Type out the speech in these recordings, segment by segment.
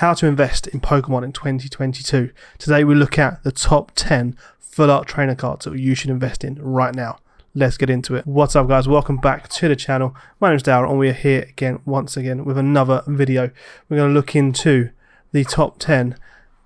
how to invest in Pokemon in 2022. Today we look at the top 10 full art trainer cards that you should invest in right now. Let's get into it. What's up guys, welcome back to the channel. My name is Darryl and we are here once again with another video. We're going to look into the top 10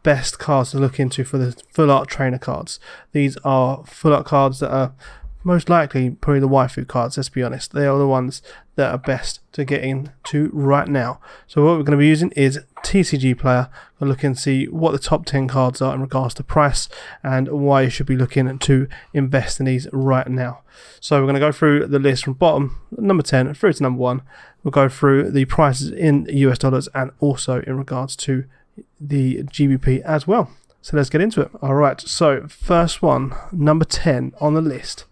best cards to look into for the full art trainer cards. These are full art cards that are most likely probably the waifu cards, let's be honest. They are the ones that are best to get into right now. So what we're going to be using is TCG Player. We'll look and see what the top 10 cards are in regards to price and why you should be looking to invest in these right now. So we're going to go through the list from bottom, number 10 through to number 1. We'll go through the prices in US dollars and also in regards to the GBP as well. So let's get into it. Alright, so first one, number 10 on the list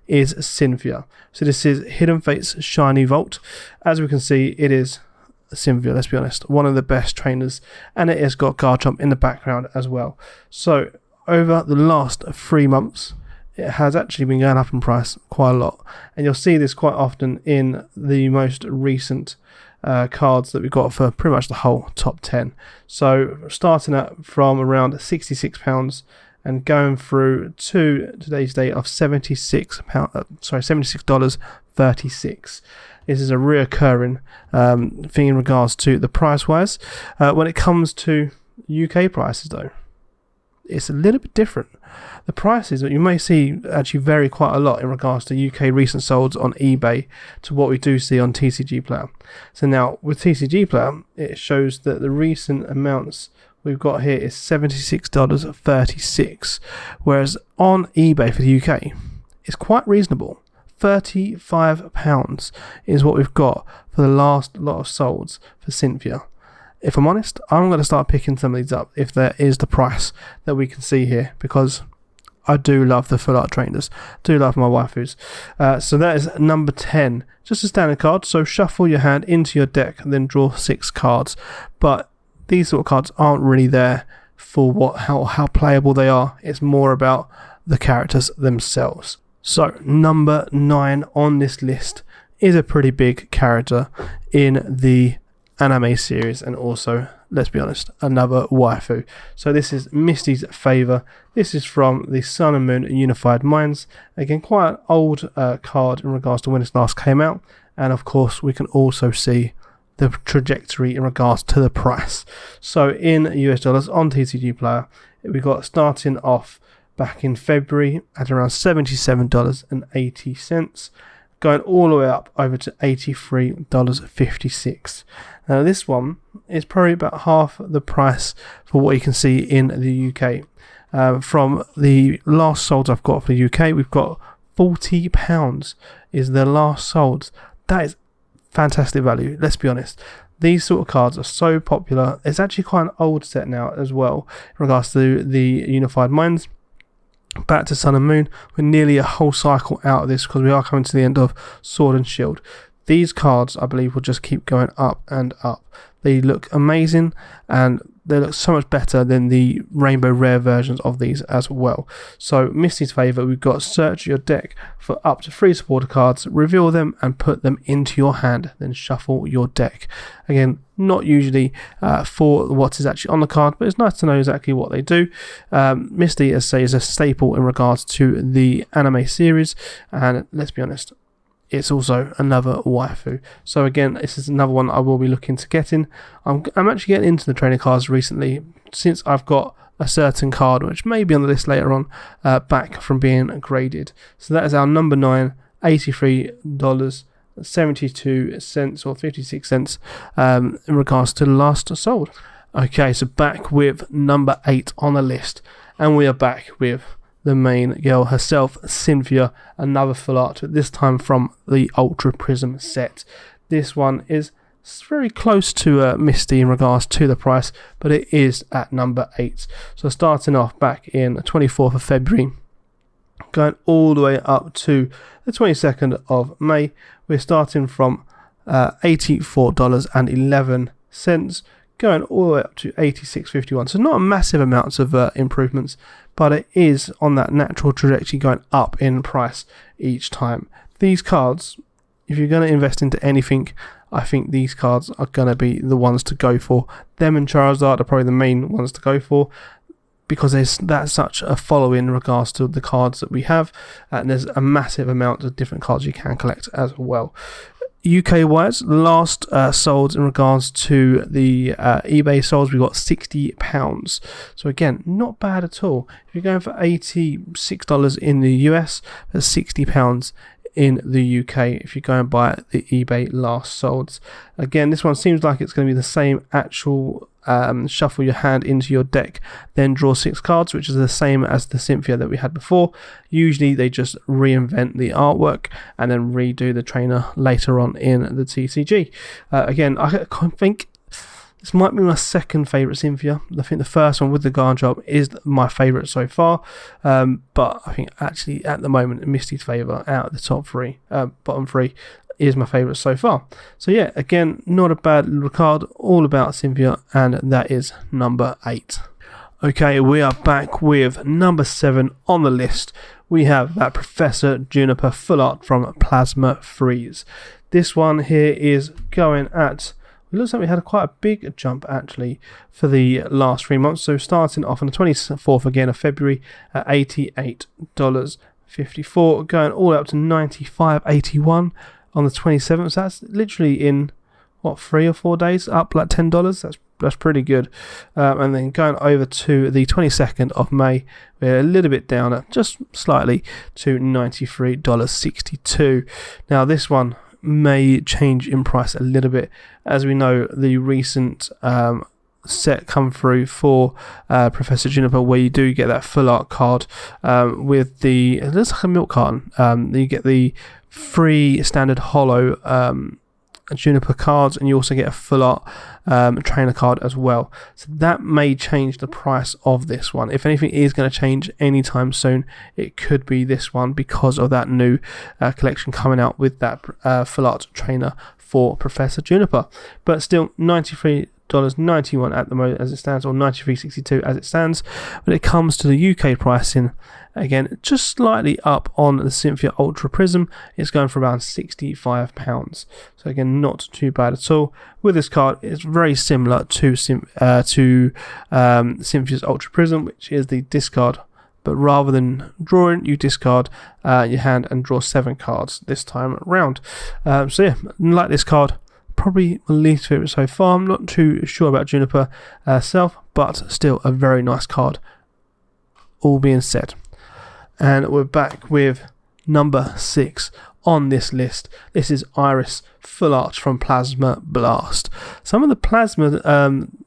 is Cynthia. So this is Hidden Fate's Shiny Vault. As we can see, it is Cynthia, let's be honest, one of the best trainers, and it has got Garchomp in the background as well. So over the last 3 months, it has actually been going up in price quite a lot, and you'll see this quite often in the most recent cards that we've got for pretty much the whole top 10. So starting at from around £66 and going through to today's date of $76.36. This is a reoccurring thing in regards to the price wise. When it comes to UK prices though, it's a little bit different. The prices that you may see actually vary quite a lot in regards to UK recent solds on eBay to what we do see on TCG Player. So now with TCG Player, it shows that the recent amounts we've got here is $76.36, whereas on eBay for the UK, it's quite reasonable. £35 is what we've got for the last lot of solds for Cynthia. If I'm honest, I'm going to start picking some of these up if there is the price that we can see here, because I do love the full art trainers, do love my waifus. So that is number 10, just a standard card. So shuffle your hand into your deck and then draw 6 cards. But these sort of cards aren't really there for how playable they are. It's more about the characters themselves. So number 9 on this list is a pretty big character in the anime series, and also, let's be honest, another waifu. So this is Misty's Favor. This is from the Sun and Moon Unified Minds. Again, quite an old card in regards to when it last came out, and of course we can also see the trajectory in regards to the price. So in US dollars on TCG Player, we got starting off back in February at around $77.80, going all the way up over to $83.56. Now this one is probably about half the price for what you can see in the UK. From the last solds I've got for the UK, we've got £40 is the last solds. That is fantastic value, let's be honest. These sort of cards are so popular. It's actually quite an old set now as well in regards to the Unified Minds. Back to Sun and Moon, we're nearly a whole cycle out of this because we are coming to the end of Sword and Shield. These cards, I believe, will just keep going up and up. They look amazing and they look so much better than the Rainbow Rare versions of these as well. So Misty's Favor, we've got search your deck for up to 3 supporter cards, reveal them and put them into your hand, then shuffle your deck. Again, not usually for what is actually on the card, but it's nice to know exactly what they do. Misty, as I say, is a staple in regards to the anime series, and let's be honest, it's also another waifu. So again, this is another one I will be looking to get in. I'm actually getting into the trainer cards recently, since I've got a certain card, which may be on the list later on, back from being graded. So that is our number 9, $83.72 or 56 cents in regards to the last sold. Okay, so back with number 8 on the list, and we are back with the main girl herself, Cynthia, another full art, this time from the Ultra Prism set. This one is very close to Misty in regards to the price, but it is at number 8. So starting off back in the 24th of February, going all the way up to the 22nd of May, we're starting from $84.11, going all the way up to $86.51. So not a massive amounts of improvements, but it is on that natural trajectory going up in price each time. These cards if you're going to invest into anything, I think these cards are going to be the ones to go for. Them and Charizard are probably the main ones to go for, because that's such a following in regards to the cards that we have, and there's a massive amount of different cards you can collect as well. UK wise, last sold in regards to the eBay solds, we got £60. So again, not bad at all. If you're going for $86 in the US, that's £60 in the UK if you go and buy the eBay last solds. Again, this one seems like it's going to be the same actual shuffle your hand into your deck, then draw 6 cards, which is the same as the Cynthia that we had before. Usually they just reinvent the artwork and then redo the trainer later on in the TCG. Again, I think this might be my second favourite Cynthia. I think the first one with the guard job is my favourite so far, but I think actually at the moment Misty's Favour out of the top 3, bottom 3, is my favourite so far. So yeah, again, not a bad little card, all about Cynthia, and that is number 8. Okay, we are back with number 7 on the list. We have that Professor Juniper full art from Plasma Freeze. This one here is going at, it looks like we had quite a big jump actually for the last 3 months. So starting off on the 24th again of February at $88.54, going all up to $95.81 on the 27th. So that's literally in what, 3 or 4 days, up like $10. That's pretty good. And then going over to the 22nd of May, we're a little bit down, just slightly, to $93.62. Now this one may change in price a little bit, as we know the recent set come through for Professor Juniper, where you do get that full art card with the, it looks like a milk carton. You get the free standard holo Juniper cards, and you also get a full art trainer card as well. So that may change the price of this one. If anything is going to change anytime soon, it could be this one, because of that new collection coming out with that full art trainer for Professor Juniper. But still, $93.91 at the moment as it stands, or $93.62 as it stands. When it comes to the UK pricing, again, just slightly up on the Cynthia Ultra Prism. It's going for around £65. So again, not too bad at all. With this card, it's very similar to Cynthia's Ultra Prism, which is the discard. But rather than drawing, you discard your hand and draw 7 cards this time around. So yeah, like this card, probably my least favourite so far. I'm not too sure about Juniper herself, but still a very nice card, all being said. And we're back with number 6 on this list. This is Iris Full Arch from Plasma Blast. Some of the Plasma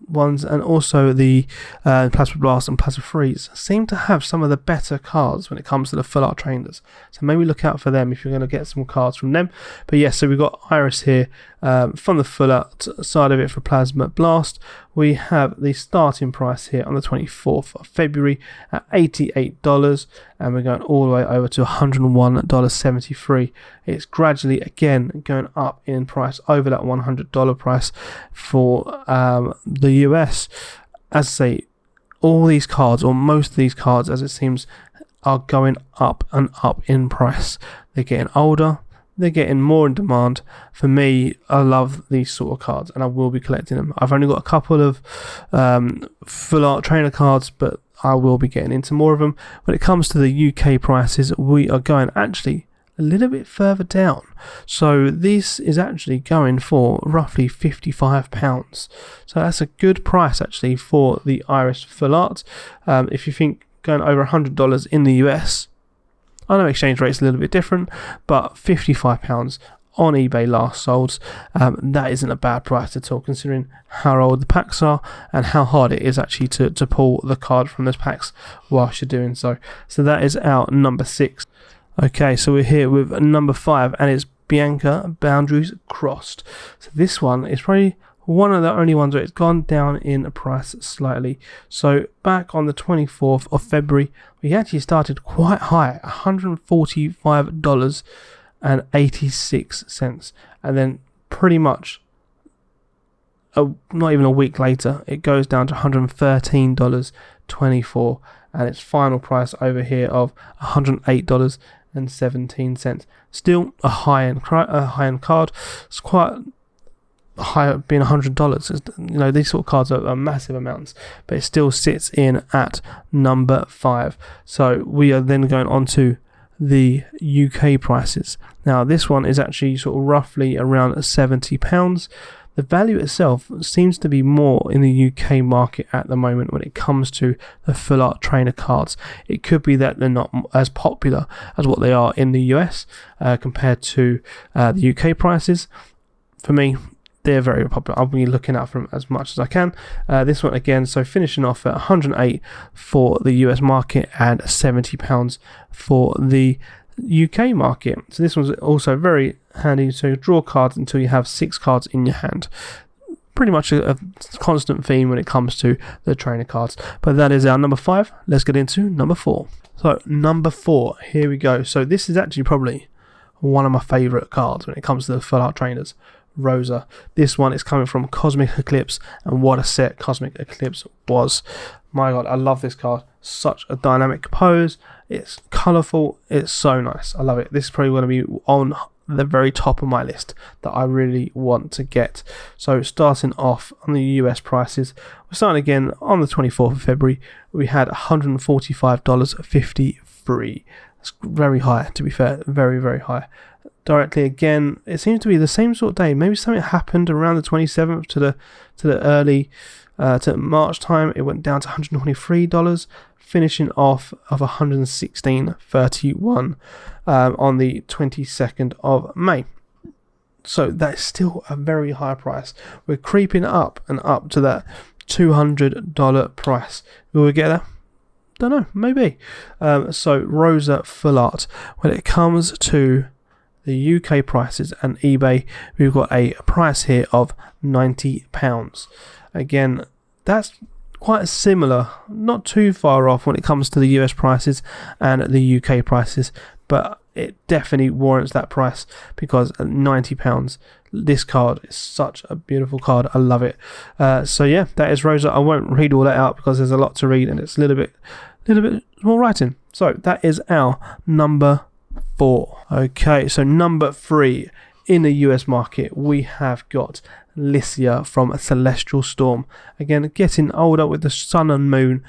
ones, and also the Plasma Blast and Plasma Freeze, seem to have some of the better cards when it comes to the full art trainers. So maybe look out for them if you're going to get some cards from them. But yes, so we've got Iris here from the full art side of it for Plasma Blast. We have the starting price here on the 24th of February at $88, and we're going all the way over to $101.73. It's gradually again going up in price over that $100 price for the US. As I say, all these cards, or most of these cards as it seems, are going up and up in price. They're getting older, they're getting more in demand. For me, I love these sort of cards, and I will be collecting them. I've only got a couple of full art trainer cards, but I will be getting into more of them. When it comes to the UK prices, we are going actually a little bit further down. So this is actually going for roughly £55. So that's a good price actually for the Iris Full Art. If you think going over $100 in the US, I know exchange rate's a little bit different, but £55 on eBay last solds, that isn't a bad price at all, considering how old the packs are and how hard it is actually to pull the card from those packs whilst you're doing so. So that is our number 6. Okay, so we're here with number 5, and it's Bianca Boundaries Crossed. So this one is probably one of the only ones where it's gone down in price slightly. So back on the 24th of February, we actually started quite high, $145.86, and then pretty much not even a week later, it goes down to $113.24, and its final price over here of $108.86. $2.17. Still a high-end card. It's quite high, being $100. These sort of cards are massive amounts, but it still sits in at number 5. So we are then going on to the UK prices. Now this one is actually sort of roughly around £70. The value itself seems to be more in the UK market at the moment when it comes to the full art trainer cards. It could be that they're not as popular as what they are in the US compared to the UK prices. For me, they're very popular. I'll be looking out for them as much as I can. This one again, so finishing off at 108 for the US market and £70 for the UK market. So this one's also very handy. So you draw cards until you have 6 cards in your hand. Pretty much a constant theme when it comes to the trainer cards. But that is our number 5. Let's get into number 4. So number 4, here we go. So this is actually probably one of my favourite cards when it comes to the full art trainers. Rosa. This one is coming from Cosmic Eclipse, and what a set Cosmic Eclipse was. My god, I love this card. Such a dynamic pose. It's colourful. It's so nice. I love it. This is probably going to be on the very top of my list that I really want to get. So starting off on the US prices, we're starting again on the 24th of February. We had $145.53. That's very high, to be fair. Very, very high. Directly again, it seems to be the same sort of day. Maybe something happened around the 27th to the early to March time. It went down to $123, finishing off of $116.31 on the 22nd of May. So that's still a very high price. We're creeping up and up to that $200 price. Will we get there? Don't know, maybe. So Rosa Full Art, when it comes to the UK prices and eBay, we've got a price here of £90. Again, that's quite similar, not too far off when it comes to the US prices and the UK prices, but it definitely warrants that price because at £90, this card is such a beautiful card. I love it. So yeah, that is Rosa. I won't read all that out because there's a lot to read and it's a little bit more writing. So that is our number 4. Okay, so number 3 in the US market, we have got Licia from Celestial Storm. Again, getting older with the sun and moon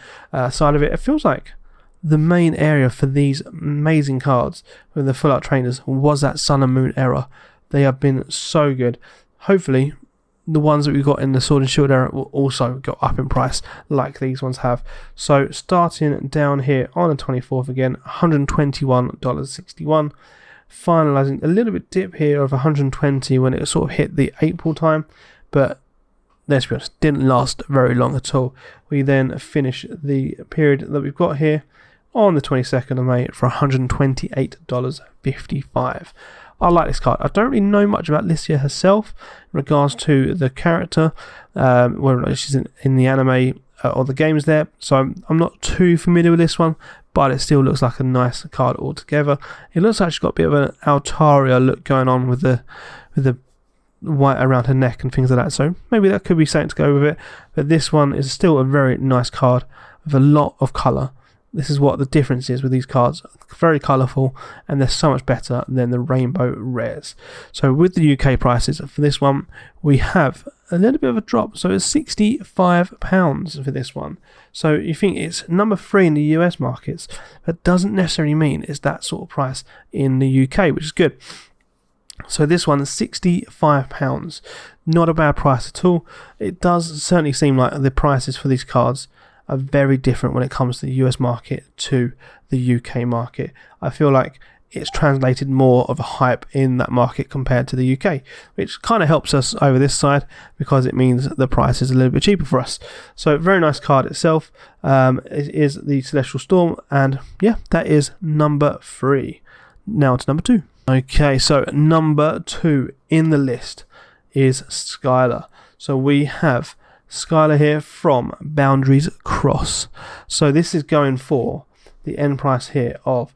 side of it. It feels like the main area for these amazing cards with the full art trainers was that sun and moon era. They have been so good. Hopefully the ones that we got in the Sword and Shield era will also go up in price like these ones have. So starting down here on the 24th again, $121.61, finalizing a little bit dip here of $120 when it sort of hit the April time, but let's be honest, didn't last very long at all. We then finish the period that we've got here on the 22nd of May for $128.55. I like this card. I don't really know much about Licia herself in regards to the character, whether she's in the anime or the games there, so I'm not too familiar with this one, but it still looks like a nice card altogether. It looks like she's got a bit of an Altaria look going on with the white around her neck and things like that, so maybe that could be something to go with it. But this one is still a very nice card with a lot of colour. This is what the difference is with these cards. Very colourful, and they're so much better than the Rainbow Rares. So with the UK prices for this one, we have a little bit of a drop. So it's £65 for this one. So you think it's number 3 in the US markets. That doesn't necessarily mean it's that sort of price in the UK, which is good. So this one is £65. Not a bad price at all. It does certainly seem like the prices for these cards are very different when it comes to the US market to the UK market. I feel like it's translated more of a hype in that market compared to the UK, which kind of helps us over this side because it means the price is a little bit cheaper for us. So very nice card itself. It is the Celestial Storm, and yeah, that is number 3. Now to number 2. Okay, so number 2 in the list is Skylar. So we have Skylar here from Boundaries Cross. So this is going for the end price here of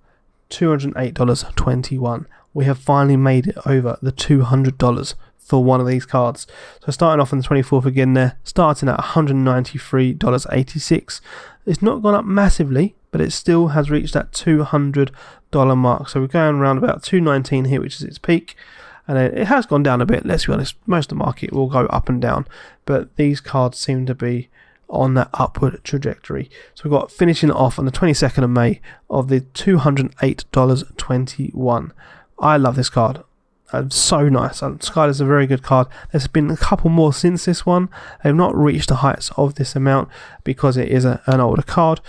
$208.21. We have finally made it over the $200 for one of these cards. So starting off on the 24th again there, starting at $193.86. It's not gone up massively, but it still has reached that $200 mark. So we're going around about $2.19 here, which is its peak. And then it has gone down a bit, let's be honest. Most of the market will go up and down, but these cards seem to be on that upward trajectory. So we've got finishing off on the 22nd of May of the $208.21. I love this card. It's so nice. Skylar is a very good card. There's been a couple more since this one. They've not reached the heights of this amount because it is an older card.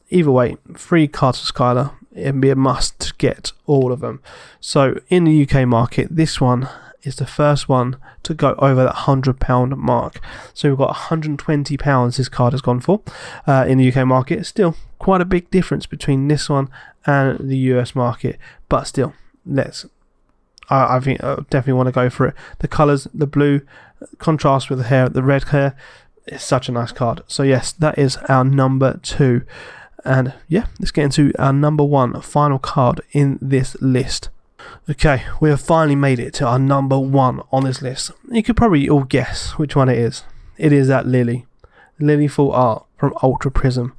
Either way, 3 cards for Skylar. It'd be a must to get all of them. So in the UK market, this one is the first one to go over that £100 mark. So we've got £120 this card has gone for in the UK market. Still quite a big difference between this one and the US market, but still, I think I definitely want to go for it. The colours, the blue contrast with the hair, the red hair, it's such a nice card. So yes, that is our number 2. And yeah, let's get into our number 1 final card in this list. Okay, we have finally made it to our number 1 on this list. You could probably all guess which one it is. It is that Lily Full Art from Ultra Prism.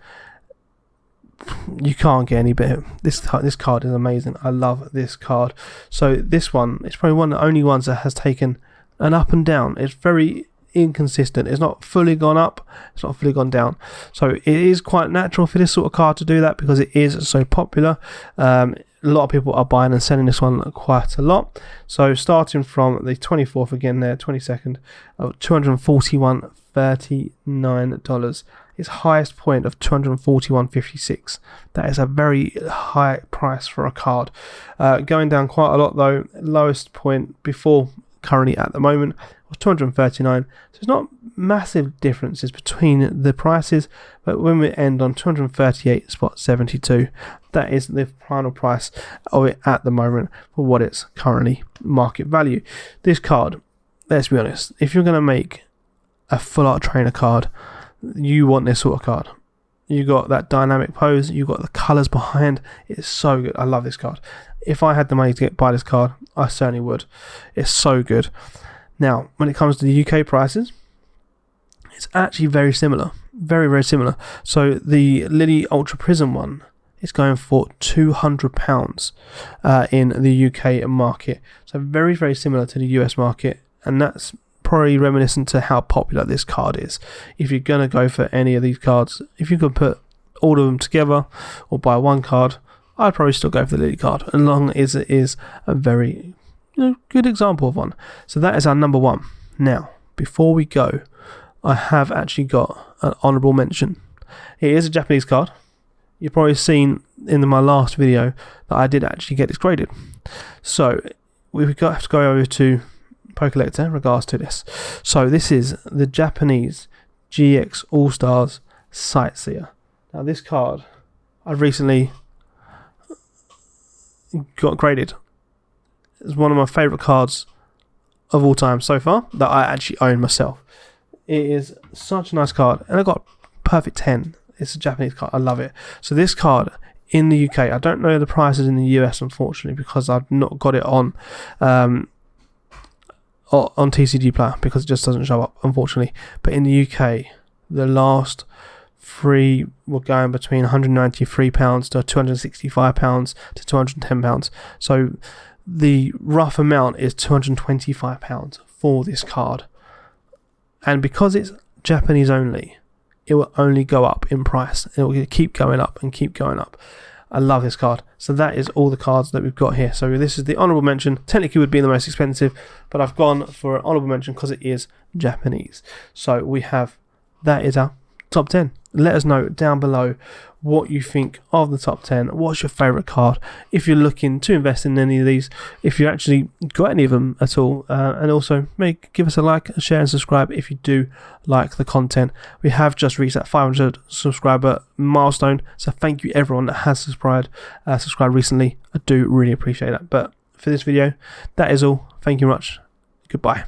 You can't get any better. This card is amazing. I love this card. So this one, it's probably one of the only ones that has taken an up and down. It's very inconsistent. It's not fully gone up, it's not fully gone down. So it is quite natural for this sort of card to do that because it is so popular. A lot of people are buying and selling this one quite a lot. So starting from the 24th again there, 22nd of $241.39. Its highest point of $241.56. That is a very high price for a card. Going down quite a lot though. Lowest point before currently at the moment was $239. So it's not massive differences between the prices, but when we end on $238.72, that is the final price of it at the moment for what it's currently market value. This card, let's be honest, if you're going to make a full art trainer card, you want this sort of card. You got that dynamic pose, you got the colours behind. It's so good. I love this card. If I had the money to buy this card, I certainly would. It's so good. Now, when it comes to the UK prices, it's actually very similar. Very, very similar. So the Lily Ultra Prism one is going for £200 in the UK market. So very, very similar to the US market. And that's probably reminiscent to how popular this card is. If you're going to go for any of these cards, if you could put all of them together or buy one card, I'd probably still go for the Lily card, as long as it is a very good example of one. So that is our number 1. Now, before we go, I have actually got an honourable mention. It is a Japanese card. You've probably seen in my last video that I did actually get this graded. So we've have to go over to Pokelector in regards to this. So this is the Japanese GX All-Stars Sightseer. Now this card I've recently got graded. It's one of my favourite cards of all time so far that I actually own myself. It is such a nice card, and I got perfect 10. It's a Japanese card. I love it. So this card in the UK, I don't know the prices in the US unfortunately because I've not got it on TCG Player because it just doesn't show up unfortunately. But in the UK, the last 3 were going between £193 to £265 to £210. So the rough amount is £225 for this card. And because it's Japanese only, it will only go up in price. It will keep going up and keep going up. I love this card. So that is all the cards that we've got here. So this is the honourable mention. Technically would be the most expensive, but I've gone for an honourable mention because it is Japanese. So we have, that is our top 10. Let us know down below what you think of the top 10. What's your favourite card? If you're looking to invest in any of these, if you actually got any of them at all, and also give us a like, a share and subscribe if you do like the content. We have just reached that 500 subscriber milestone, so thank you everyone that has subscribed recently. I do really appreciate that. But for this video, that is all. Thank you much. Goodbye.